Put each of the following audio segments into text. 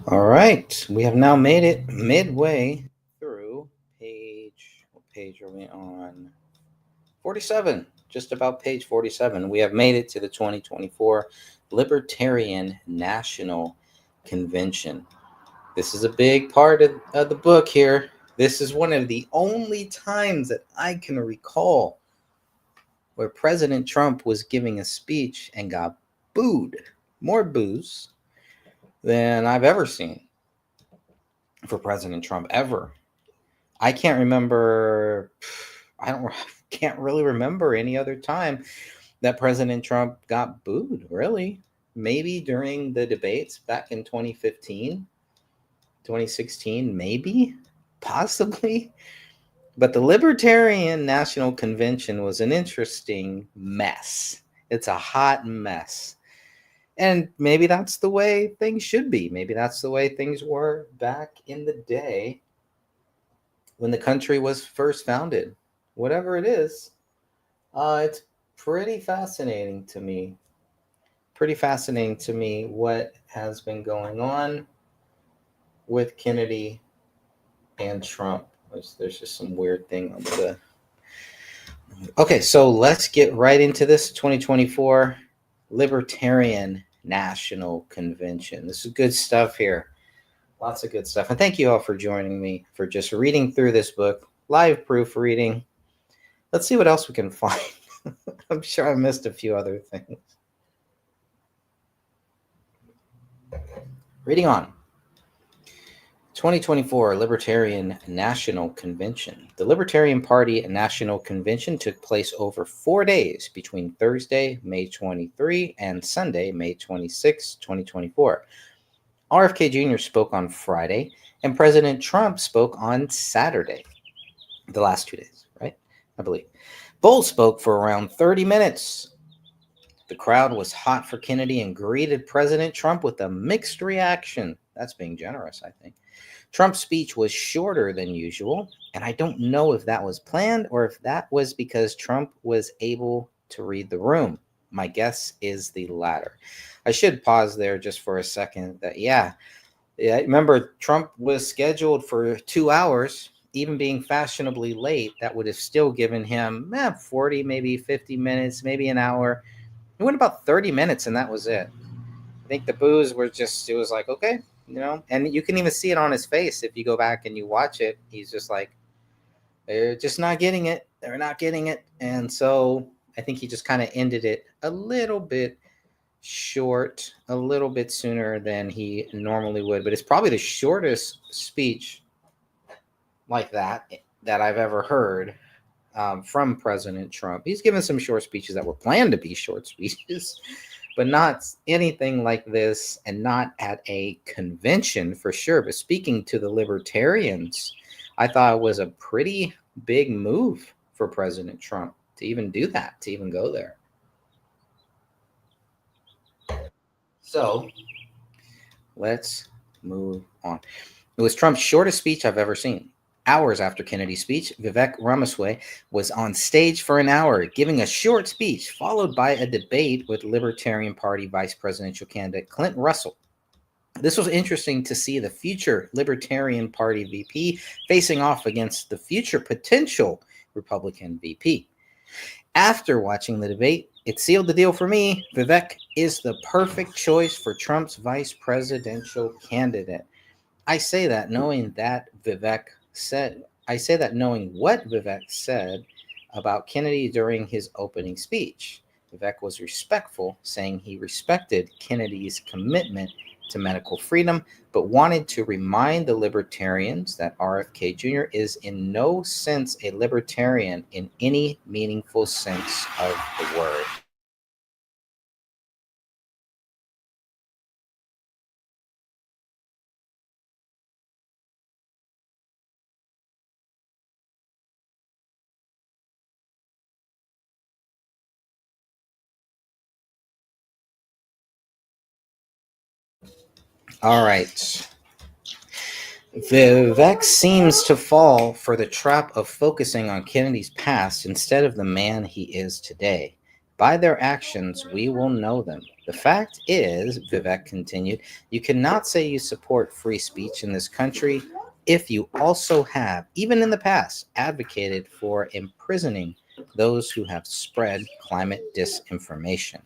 All right, we have now made it midway through what page are we on? 47, just about page 47. We have made it to the 2024 Libertarian National Convention. This is a big part of the book here. This is one of the only times that I can recall where President Trump was giving a speech and got booed, more boos than I've ever seen for President Trump ever. I can't remember. I don't. Can't really remember any other time that President Trump got booed. Really, maybe during the debates back in 2015, 2016, maybe, possibly. But the Libertarian National Convention was an interesting mess. It's a hot mess. And maybe that's the way things should be. Maybe that's the way things were back in the day when the country was first founded. Whatever it is, it's pretty fascinating to me. Pretty fascinating to me what has been going on with Kennedy and Trump. There's just some weird thing on the. Okay, so let's get right into this 2024 Libertarian National Convention. This is good stuff here. Lots of good stuff. And thank you all for joining me for just reading through this book, live proofreading. Let's see what else we can find. I'm sure I missed a few other things. Reading on. 2024 Libertarian National Convention. The Libertarian Party National Convention took place over 4 days between Thursday, May 23, and Sunday, May 26, 2024. RFK Jr. spoke on Friday, and President Trump spoke on Saturday. The last 2 days, right? I believe. Both spoke for around 30 minutes. The crowd was hot for Kennedy and greeted President Trump with a mixed reaction. That's being generous, I think. Trump's speech was shorter than usual, and I don't know if that was planned or if that was because Trump was able to read the room. My guess is the latter. I should pause there just for a second. Remember, Trump was scheduled for 2 hours. Even being fashionably late, that would have still given him 40, maybe 50 minutes, maybe an hour. It went about 30 minutes, and that was it. I think the boos were just, it was like, okay, and you can even see it on his face if you go back and you watch it. He's just like, they're just not getting it. They're not getting it. And so I think he just kind of ended it a little bit short, a little bit sooner than he normally would. But it's probably the shortest speech like that I've ever heard from President Trump. He's given some short speeches that were planned to be short speeches, but not anything like this, and not at a convention for sure. But speaking to the libertarians, I thought it was a pretty big move for President Trump to even do that, to even go there. So let's move on. It was Trump's shortest speech I've ever seen. Hours after Kennedy's speech, Vivek Ramaswamy was on stage for an hour, giving a short speech, followed by a debate with Libertarian Party vice presidential candidate Clint Russell. This was interesting to see the future Libertarian Party VP facing off against the future potential Republican VP. After watching the debate, it sealed the deal for me. Vivek is the perfect choice for Trump's vice presidential candidate. I say that knowing what Vivek said about Kennedy during his opening speech. Vivek was respectful, saying he respected Kennedy's commitment to medical freedom, but wanted to remind the libertarians that RFK Jr. is in no sense a libertarian in any meaningful sense of the word. All right. Vivek seems to fall for the trap of focusing on Kennedy's past instead of the man he is today. By their actions, we will know them. The fact is, Vivek continued, you cannot say you support free speech in this country if you also have, even in the past, advocated for imprisoning those who have spread climate disinformation.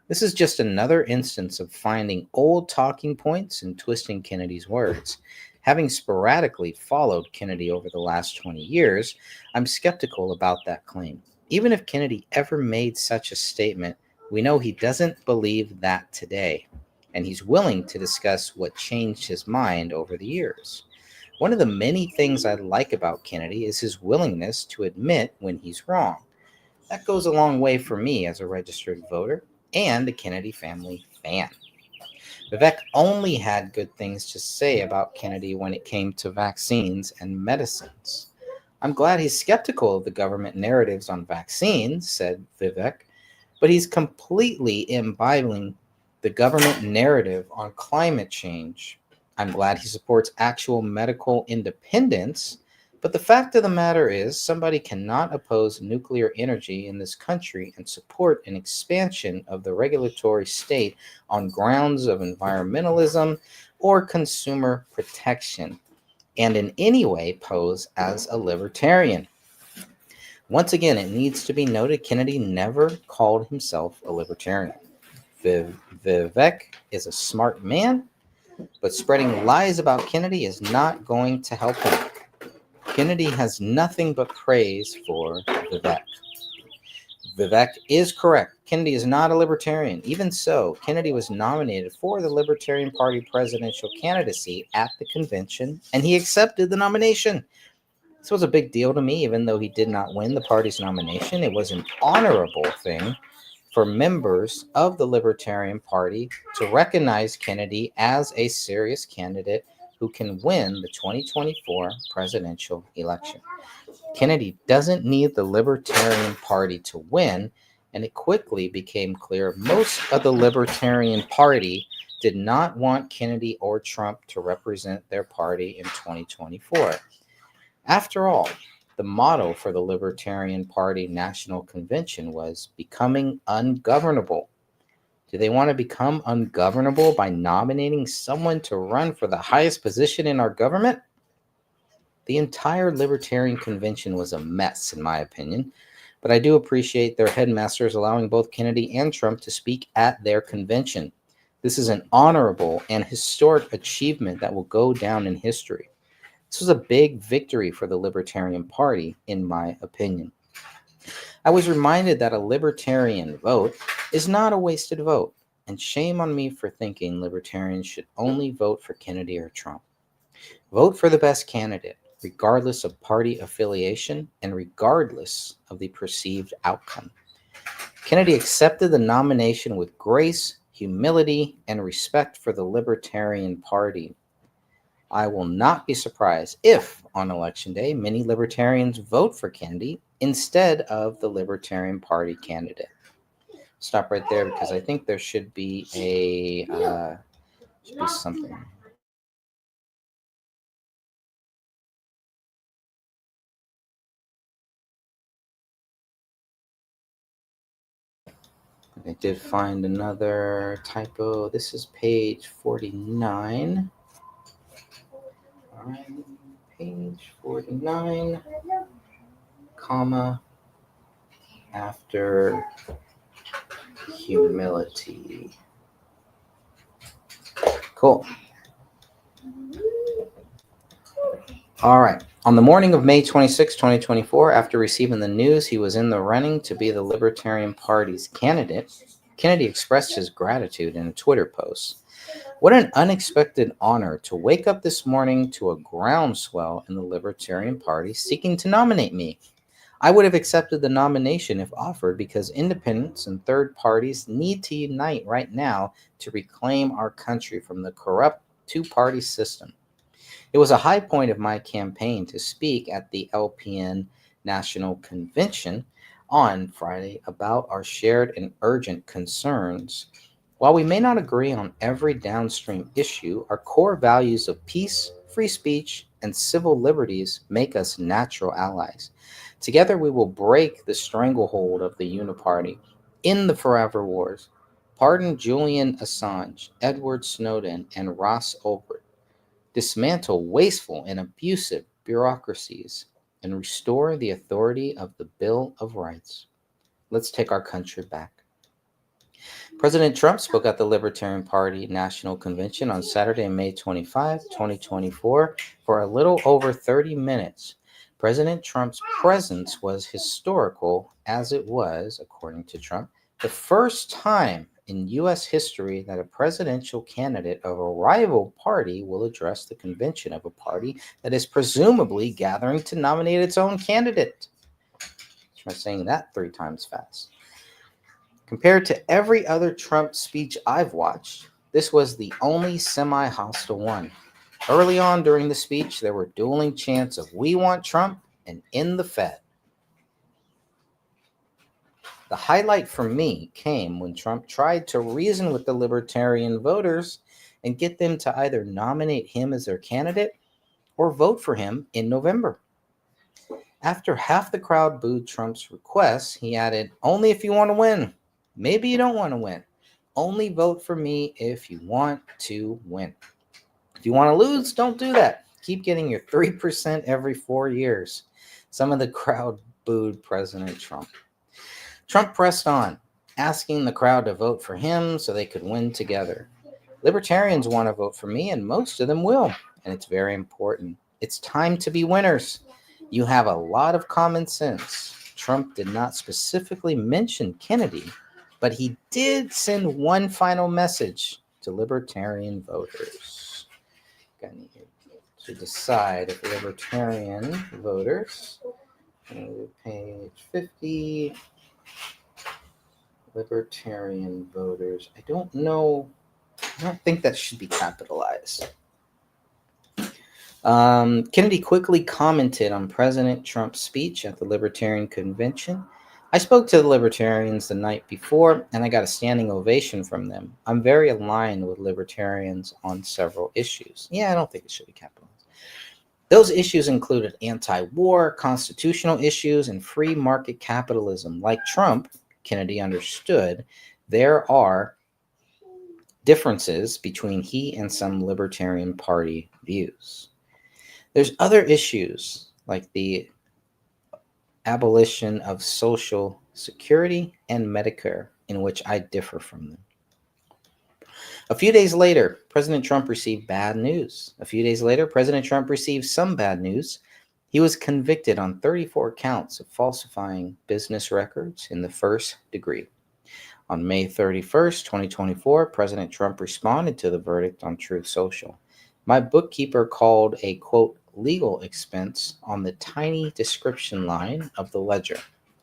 This is just another instance of finding old talking points and twisting Kennedy's words. Having sporadically followed Kennedy over the last 20 years, I'm skeptical about that claim. Even if Kennedy ever made such a statement, we know he doesn't believe that today, and he's willing to discuss what changed his mind over the years. One of the many things I like about Kennedy is his willingness to admit when he's wrong. That goes a long way for me as a registered voter and a Kennedy family fan. Vivek only had good things to say about Kennedy when it came to vaccines and medicines. I'm glad he's skeptical of the government narratives on vaccines, said Vivek, but he's completely imbibing the government narrative on climate change. I'm glad he supports actual medical independence, but the fact of the matter is somebody cannot oppose nuclear energy in this country and support an expansion of the regulatory state on grounds of environmentalism or consumer protection, and in any way pose as a libertarian. Once again, it needs to be noted Kennedy never called himself a libertarian. Vivek is a smart man, but spreading lies about Kennedy is not going to help him. Kennedy has nothing but praise for Vivek. Vivek is correct. Kennedy is not a libertarian. Even so, Kennedy was nominated for the Libertarian Party presidential candidacy at the convention, and he accepted the nomination. This was a big deal to me, even though he did not win the party's nomination. It was an honorable thing for members of the Libertarian Party to recognize Kennedy as a serious candidate who can win the 2024 presidential election. Kennedy doesn't need the Libertarian Party to win, and it quickly became clear most of the Libertarian Party did not want Kennedy or Trump to represent their party in 2024. After all, the motto for the Libertarian Party National Convention was becoming ungovernable. Do they want to become ungovernable by nominating someone to run for the highest position in our government? The entire Libertarian Convention was a mess, in my opinion, but I do appreciate their headmasters allowing both Kennedy and Trump to speak at their convention. This is an honorable and historic achievement that will go down in history. This was a big victory for the Libertarian Party, in my opinion. I was reminded that a libertarian vote is not a wasted vote, and shame on me for thinking libertarians should only vote for Kennedy or Trump. Vote for the best candidate, regardless of party affiliation and regardless of the perceived outcome. Kennedy accepted the nomination with grace, humility, and respect for the Libertarian Party. I will not be surprised if, on Election Day, many libertarians vote for Kennedy instead of the Libertarian Party candidate. Stop right there because I think there should be something. I did find another typo. This is page 49. All right, page 49, comma, after humility. Cool. All right. On the morning of May 26, 2024, after receiving the news he was in the running to be the Libertarian Party's candidate, Kennedy expressed his gratitude in a Twitter post. What an unexpected honor to wake up this morning to a groundswell in the Libertarian Party seeking to nominate me. I would have accepted the nomination if offered because independents and third parties need to unite right now to reclaim our country from the corrupt two-party system. It was a high point of my campaign to speak at the LPN National Convention on Friday about our shared and urgent concerns. While we may not agree on every downstream issue, our core values of peace, free speech, and civil liberties make us natural allies. Together we will break the stranglehold of the Uniparty in the forever wars. Pardon Julian Assange, Edward Snowden, and Ross Ulbricht. Dismantle wasteful and abusive bureaucracies and restore the authority of the Bill of Rights. Let's take our country back. President Trump spoke at the Libertarian Party National Convention on Saturday, May 25, 2024, for a little over 30 minutes. President Trump's presence was historical, as it was, according to Trump, the first time in U.S. history that a presidential candidate of a rival party will address the convention of a party that is presumably gathering to nominate its own candidate. Try saying that 3 times fast. Compared to every other Trump speech I've watched, this was the only semi-hostile one. Early on during the speech, there were dueling chants of "We want Trump" and "In the Fed." The highlight for me came when Trump tried to reason with the Libertarian voters and get them to either nominate him as their candidate or vote for him in November. After half the crowd booed Trump's requests, he added, "Only if you want to win. Maybe you don't want to win. Only vote for me if you want to win. If you want to lose, don't do that. Keep getting your 3% every 4 years." Some of the crowd booed President Trump. Trump pressed on, asking the crowd to vote for him so they could win together. Libertarians want to vote for me, and most of them will, and it's very important. It's time to be winners. You have a lot of common sense. Trump did not specifically mention Kennedy, but he did send one final message to Libertarian voters. I need to decide if Libertarian voters, page 50, Libertarian voters. I don't know. I don't think that should be capitalized. Kennedy quickly commented on President Trump's speech at the Libertarian Convention. "I spoke to the Libertarians the night before, and I got a standing ovation from them. I'm very aligned with Libertarians on several issues." Yeah, I don't think it should be capitalized. Those issues included anti-war, constitutional issues, and free market capitalism. Like Trump, Kennedy understood there are differences between he and some Libertarian Party views. There's other issues like the abolition of Social Security and Medicare in which I differ from them. A few days later, President Trump received bad news. A few days later, President Trump received some bad news. He was convicted on 34 counts of falsifying business records in the first degree. On May 31st, 2024, President Trump responded to the verdict on Truth Social. "My bookkeeper called a, quote, legal expense on the tiny description line of the ledger.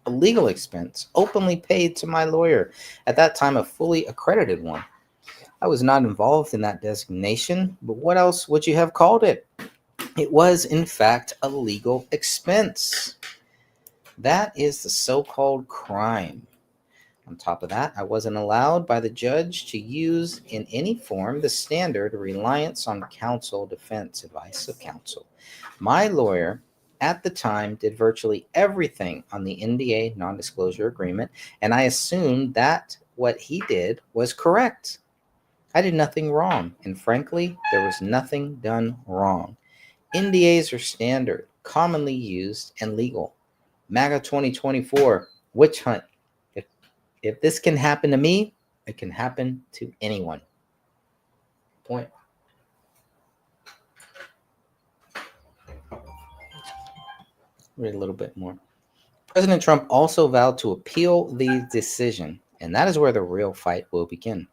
A legal expense openly paid to my lawyer, at that time a fully accredited one. I was not involved in that designation, but what else would you have called it? It was, in fact, a legal expense." That is the so-called crime. On top of that, I wasn't allowed by the judge to use in any form the standard reliance on counsel defense advice of counsel. My lawyer at the time did virtually everything on the NDA non-disclosure agreement, and I assumed that what he did was correct. I did nothing wrong, and frankly, there was nothing done wrong. NDAs are standard, commonly used, and legal. MAGA 2024, witch hunt. If this can happen to me, it can happen to anyone. Point. Read a little bit more. President Trump also vowed to appeal the decision, and that is where the real fight will begin.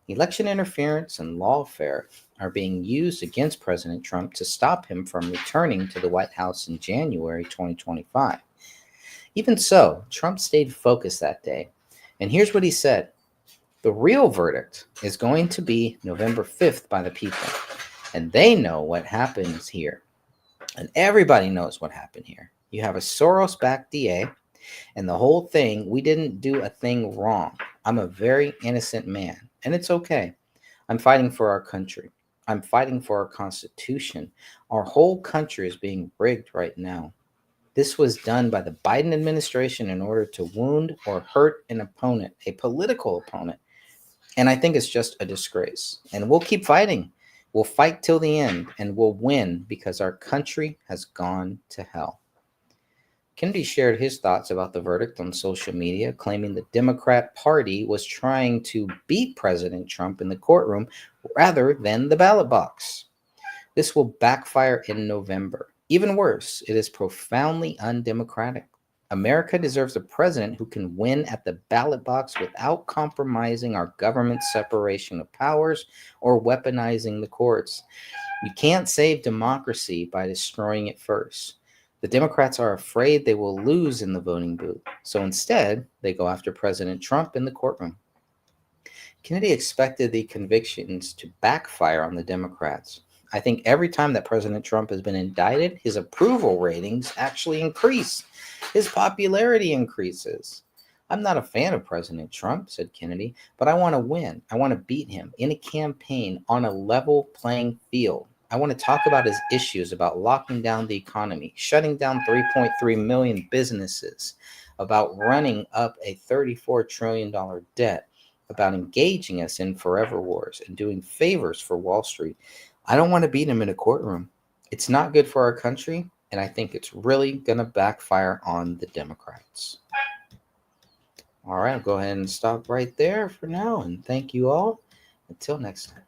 Election interference and lawfare are being used against President Trump to stop him from returning to the White House in January 2025. Even so, Trump stayed focused that day. And here's what he said. The real verdict is going to be November 5th by the people. And they know what happens here. And everybody knows what happened here. You have a Soros-backed DA, and the whole thing, we didn't do a thing wrong. I'm a very innocent man, and it's okay. I'm fighting for our country. I'm fighting for our Constitution. Our whole country is being rigged right now. This was done by the Biden administration in order to wound or hurt an opponent, a political opponent. And I think it's just a disgrace. And we'll keep fighting. We'll fight till the end and we'll win because our country has gone to hell. Kennedy shared his thoughts about the verdict on social media, claiming the Democrat Party was trying to beat President Trump in the courtroom rather than the ballot box. This will backfire in November. Even worse, it is profoundly undemocratic. America deserves a president who can win at the ballot box without compromising our government separation of powers or weaponizing the courts. You can't save democracy by destroying it first. The Democrats are afraid they will lose in the voting booth, so instead, they go after President Trump in the courtroom. Kennedy expected the convictions to backfire on the Democrats. I think every time that President Trump has been indicted, his approval ratings actually increase. His popularity increases. I'm not a fan of President Trump, said Kennedy, but I want to win. I want to beat him in a campaign on a level playing field. I want to talk about his issues about locking down the economy, shutting down 3.3 million businesses, about running up a $34 trillion debt, about engaging us in forever wars and doing favors for Wall Street. I don't want to beat him in a courtroom. It's not good for our country, and I think it's really going to backfire on the Democrats. All right, I'll go ahead and stop right there for now, and thank you all. Until next time.